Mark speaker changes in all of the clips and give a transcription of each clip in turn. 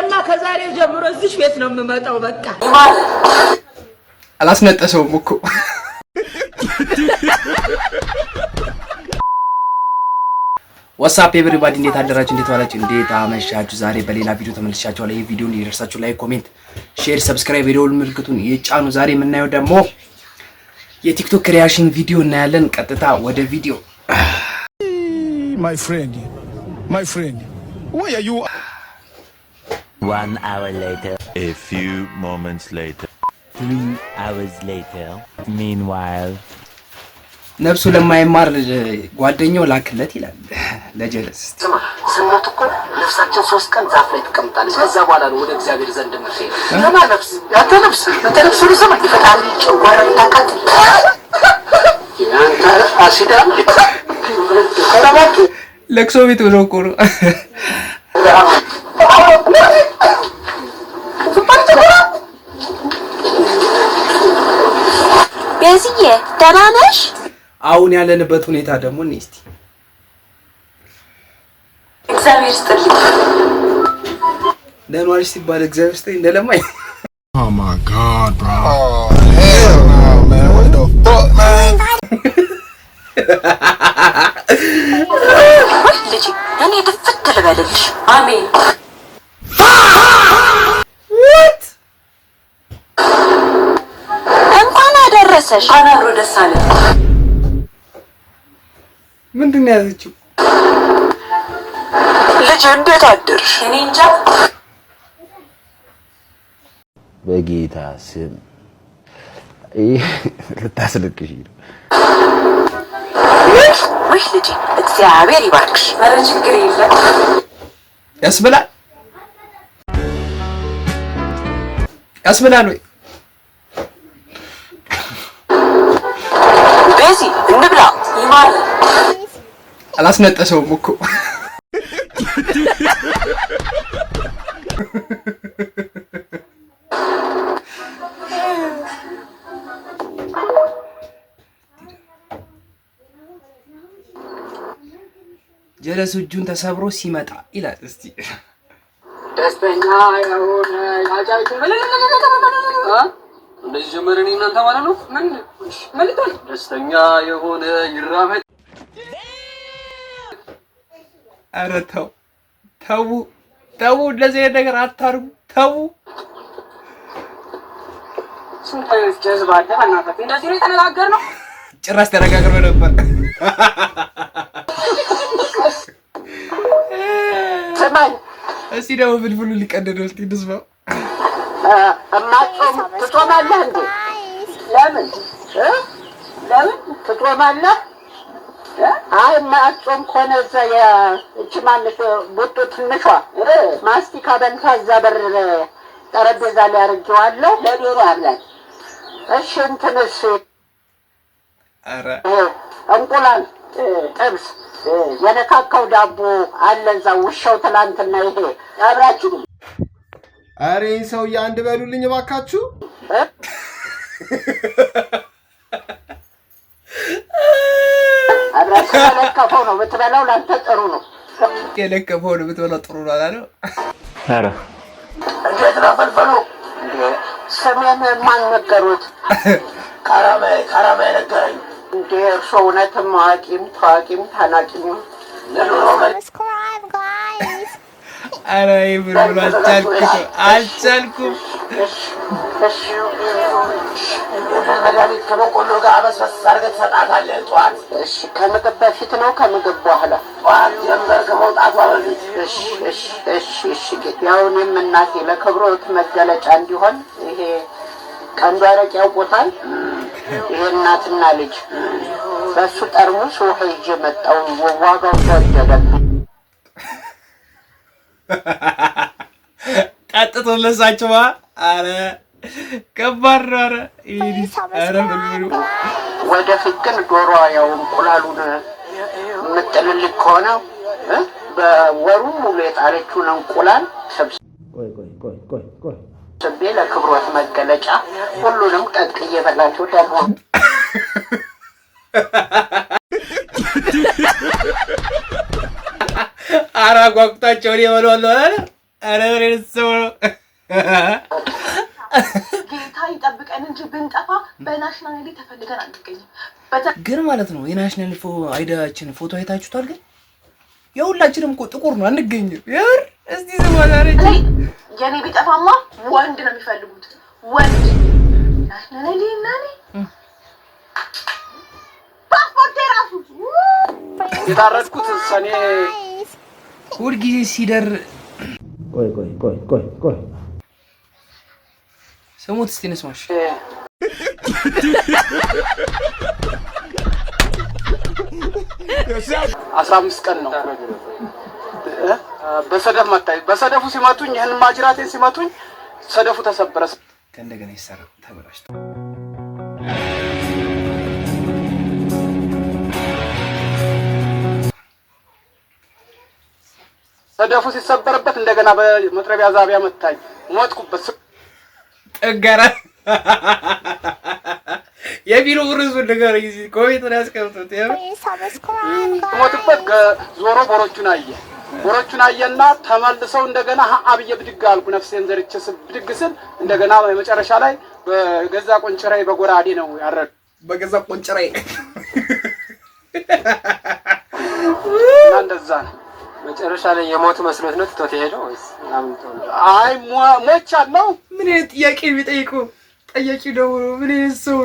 Speaker 1: እኔማ ከዛሬ ጀምሮ እዚህ ቤት ነው የምመጣው። በቃ
Speaker 2: አላስነጠሰውም እኮ ዋትስአፕ ኤቨሪባዲ እንዴት አደራችሁ? እንዴት ዋላችሁ? እንዴት አመሻችሁ? ዛሬ በሌላ ቪዲዮ ተመልሻችኋለሁ። ይሄ ቪዲዮ እንዲደርሳችሁ ላይክ፣ ኮሜንት፣ ሼር፣ ሰብስክራይብ የደወል ምልክቱን ይጫኑ። ዛሬ የምናየው ደግሞ የቲክቶክ ክሪኤሽን ቪዲዮ እናያለን። ቀጥታ ወደ ቪዲዮ።
Speaker 3: My friend, why are you?
Speaker 4: 1 hour later. A few moments later. 3 hours later. Meanwhile.
Speaker 2: ነፍሱ ለማይማር ጓደኛው ላክለት ይላል ለጀለስ።
Speaker 1: ስሞት እኮ ነፍሳችን 3 ቀን ዛፍ ላይ ተቀምጣለች። ከዛ በኋላ ነው ወደ እግዚአብሔር ዘንድ መሄድ። ለማ ነፍስ ያንተ ነፍስ ነው ሰማይ ፈጣሪ ጨጓራ ታካት ያንተ አሲዳ
Speaker 2: ለቅሶ ቤት ብሎ እኮ ነው።
Speaker 5: ቤዝዬ ደህና ነሽ?
Speaker 2: አሁን ያለንበት ሁኔታ ደግሞ እስቲ
Speaker 5: እግዚአብሔር ይስጥልኝ።
Speaker 2: ደህና ነሽ ሲባል እግዚአብሔር ይስጥልኝ እንደለማኝ።
Speaker 3: Oh my God, bro. Oh hell no, man. What the fuck, man?
Speaker 5: ልጅ እኔ ድፍት ልበልልሽ። አሜን።
Speaker 2: What?
Speaker 5: እንኳን አደረሰሽ። አናብሮ ደስ አለ።
Speaker 2: ምንድን ነው ያዘችው?
Speaker 5: ልጅ እንዴት አደርሽ? እኔ እንጃ።
Speaker 4: በጌታ ስም ልታስለቅሽ ነው።
Speaker 5: ወይ ልጅ እግዚአብሔር ይባርክሽ። ኧረ ችግር የለም።
Speaker 2: ያስብላል ወይ?
Speaker 5: ቤዚ እንብላ። ይማር
Speaker 2: አላስነጠሰውም እኮ ጀለሱ እጁን ተሰብሮ ሲመጣ ይላል። እስቲ
Speaker 1: ደስተኛ የሆነ ያጫጭ እንደዚህ ጀመረን እናንተ ማለት ነው። ምን መልቷል? ደስተኛ የሆነ ይራመድ።
Speaker 2: ኧረ ተው፣ እንደዚህ አይነት ነገር አታርጉ። ተው።
Speaker 1: ስንት አይነት ጀዝባ አለ እናንተ። እንደዚህ ነው የተነጋገርነው።
Speaker 2: ጭራሽ ተነጋግረን ነበር።
Speaker 1: ሰማይ
Speaker 2: እስቲ ደግሞ ፍልፍሉ ሊቀደደው እስቲ እንስማው።
Speaker 1: እማጾም ትጾማለህ እንዴ? ለምን ትጾማለህ? አይ እማጾም ከሆነ እዛ እቺ ማለት ቡጡ ትንሿ ማስቲካ በልታ እዛ በር ጠረጴዛ ላይ አድርጌዋለሁ ለዶሮ አብላኝ። እሺ እንትንስ
Speaker 2: ኧረ
Speaker 1: እንቁላል ጥብስ የነካካው ዳቦ አለ እዛ ውሻው ትላንትና ይሄ አብራችሁ።
Speaker 6: አሬ ሰውዬ አንድ በሉልኝ እባካችሁ።
Speaker 1: አብራችሁ ለከፈው ነው ብትበላው ላንተ ጥሩ ነው።
Speaker 2: የለከፈው ነው ብትበላው ጥሩ ነው አላለው።
Speaker 4: ኧረ
Speaker 1: እንዴት ነው ፈልፈሉ? ሰሜን ማን ነገሩት? ካራማይ ነገረኝ። እንዴ እርሶ እውነትም አዋቂም ታዋቂም ታናቂም
Speaker 2: ኧረ ይብሉ አልቻልኩም።
Speaker 1: መድኃኒት ከበቆሎ ጋር አበስበስ አድርገህ ትሰጣታለህ ጠዋት። እሺ ከምግብ በፊት ነው ከምግብ በኋላ? ጠዋት ጀምበር ከመውጣቷ በፊት። እሺ ያው እኔም እናቴ ለክብሮት መገለጫ እንዲሆን ይሄ ቀንዱ አረቄ ያውቁታል። ይሄ እናትና ልጅ በሱ ጠርሙስ ውሃ ይዤ መጣሁ። ዋጋው ተወደደብኝ።
Speaker 2: ጠጥቶ ለሳቸው። ኧረ ከባድ ነው። ኧረ ምን
Speaker 1: ወደፊት ግን ዶሮ ያው እንቁላሉን የምጥልልኝ ከሆነ በወሩ ሙሉ የጣለችውን እንቁላል ሰብስቤ ለክብሮት መገለጫ ሁሉንም ቀቅዬ በላቸው ደግሞ
Speaker 2: አራ ጓጉታቸውን የበሏል አለ አረረሰው
Speaker 7: ጌታ ይጠብቀን እንጂ ብንጠፋ በናሽናል አይዲ ተፈልገን አንገኝም።
Speaker 2: ግን ማለት ነው የናሽናል አይዳችን ፎቶ አይታችሁታል? ግን የሁላችንም እኮ ጥቁር ነው አንገኝም። ይር እስቲ ዘማላረጂ
Speaker 7: የኔ ቢጠፋማ ወንድ ነው የሚፈልጉት ወንድ ናሽናል አይዲ እናኔ ፓስፖርት ራሱ
Speaker 1: የታረድኩት ሰኔ
Speaker 2: ሁልጊዜ ሲደር ቆይ ስሙት እስቲ እንስማሽ።
Speaker 1: 15 ቀን ነው በሰደፍ መታኝ። በሰደፉ ሲመቱኝ ይሄን ማጅራቴን ሲመቱኝ ሰደፉ ተሰበረ።
Speaker 2: ከእንደገና ይሰራ ተበላሽቶ
Speaker 1: ሰደፉ ሲሰበርበት እንደገና በመጥረቢያ ዛቢያ መታኝ። ሞትኩበት።
Speaker 2: ጠገራ የቢሮ ርዕሱ ነገር ይዚ ኮሜንት ላይ አስቀምጡት።
Speaker 1: ሞትበት ዞሮ ቦሮቹን አየና ተመልሰው እንደገና አብየ ብድግ አልኩ። ነፍሴን ዘርቼ ብድግ ስል እንደገና መጨረሻ ላይ በገዛ ቆንጭራይ በጎራዴ ነው ያረዱ።
Speaker 2: በገዛ ቆንጭራይ
Speaker 1: እንደዛ ነው።
Speaker 8: መጨረሻ ላይ የሞት መስሎት ነው ትቶት ሄደው ወይስ ምናምን?
Speaker 1: አይ ሞቻለሁ።
Speaker 2: ምን ጥያቄ ቢጠይቁ ጠያቂው ነው። ምን ሰው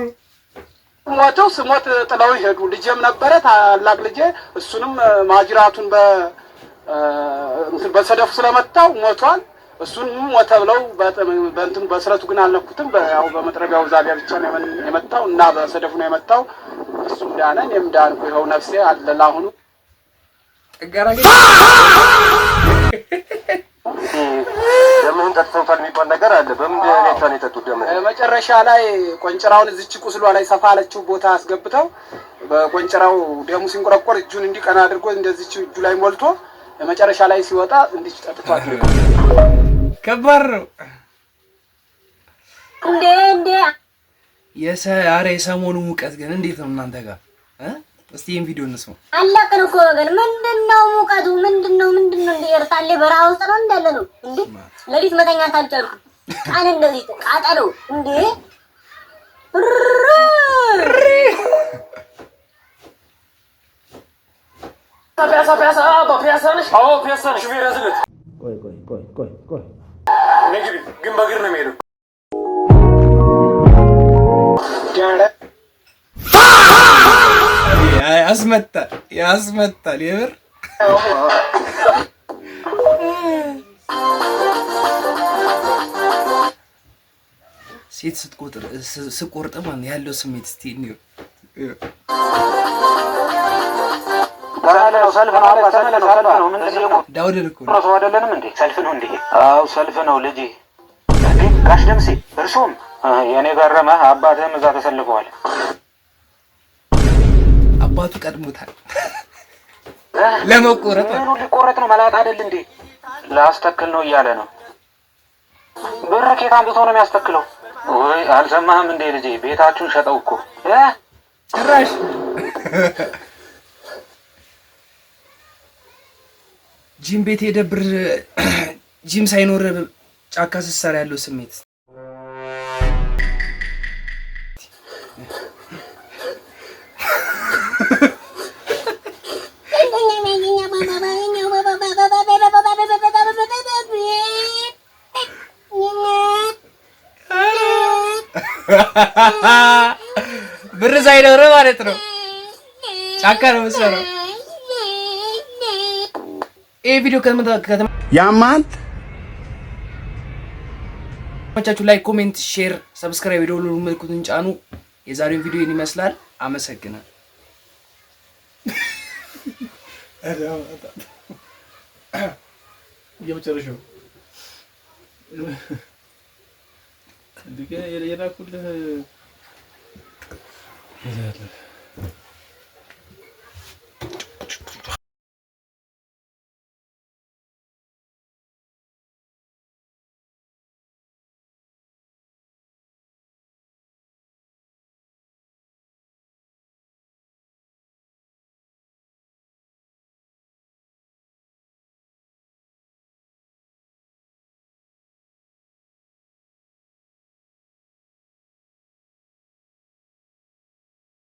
Speaker 1: ሞተው ስሞት ጥለው ሄዱ። ልጄም ነበረ ታላቅ ልጄ፣ እሱንም ማጅራቱን በሰደፉ ስለመታው ሞቷል። እሱንም ሞተ ብለው በእንትን በስረቱ ግን አልነኩትም። ያው በመጥረቢያው ዛቢያ ብቻ ነው የመታው እና በሰደፉ ነው የመታው። እሱም ዳነ፣ እኔም ዳንኩ። ይኸው ነፍሴ አለ ለአሁኑ።
Speaker 8: ደምህን ጠጥተውታል የሚባል ነገር አለ። በምን ሁኔታ ነው የጠጡት ደምህን?
Speaker 1: መጨረሻ ላይ ቆንጭራውን እዚች ቁስሏ ላይ ሰፋ አለችው ቦታ አስገብተው በቆንጭራው ደሙ ሲንቆረቆር እጁን እንዲቀና አድርጎ እንደዚች እጁ ላይ ሞልቶ መጨረሻ ላይ ሲወጣ እንዲች ጠጥቷል።
Speaker 2: ከባድ ነው።
Speaker 9: እንዴ
Speaker 2: የሰሞኑ ሙቀት ግን እንዴት ነው እናንተ ጋር? እስቲ ይሄን ቪዲዮ እንስማው።
Speaker 9: አለቀን እኮ ግን ምንድነው ሙቀቱ? ምንድነው እንደ ኤርታሌ በረሃ ውስጥ ነው እንዳለ ነው እንዴ? ለሊት መተኛት አልቻልኩም። ቃል እንደዚህ ቃጠሎ እንዴ!
Speaker 8: ፒያሳ ነሽ? አዎ ፒያሳ ነሽ። ሹፌር ያዝለት። ቆይ ነግቢ ግን በእግር ነው የሚሄደው።
Speaker 2: ያስመታል የምር ሴት ስትቆርጥ ማን ያለው ስሜት እስቲ ነው። ዳውድን እኮ ነው
Speaker 8: አይደለንም እንዴ? ሰልፍ ነው እንዴ? አዎ ሰልፍ ነው ልጄ። እንዴ ጋሽ ደምሴ እርሶም የኔ ገረመ አባትህም እዛ ተሰልፈዋል።
Speaker 2: አባቱ ቀድሞታል ለመቆረጥ
Speaker 8: ነው። ሊቆረጥ ነው መላጣ አይደል እንዴ? ላስተክል ነው እያለ ነው። ብር ከየት አምጥቶ ነው የሚያስተክለው? ወይ አልሰማህም እንዴ ልጄ? ቤታችሁን ሸጠው እኮ
Speaker 2: ጭራሽ ጂም ቤት ሄደህ ብር ጂም ሳይኖር ጫካ ስትሰራ ያለው ስሜት ብር ሳይኖር ማለት ነው። ጫካ ነው የምትሰራው። ይሄ ቪዲዮ
Speaker 3: ያማል
Speaker 2: መቻችሁ ላይ ኮሜንት፣ ሼር፣ ሰብስክራይብ ደውሉ ምልክቱን ጫኑ። የዛሬውን ቪዲዮ ይህን ይመስላል። አመሰግናለሁ።
Speaker 6: የመጨረሻው የላኩልህ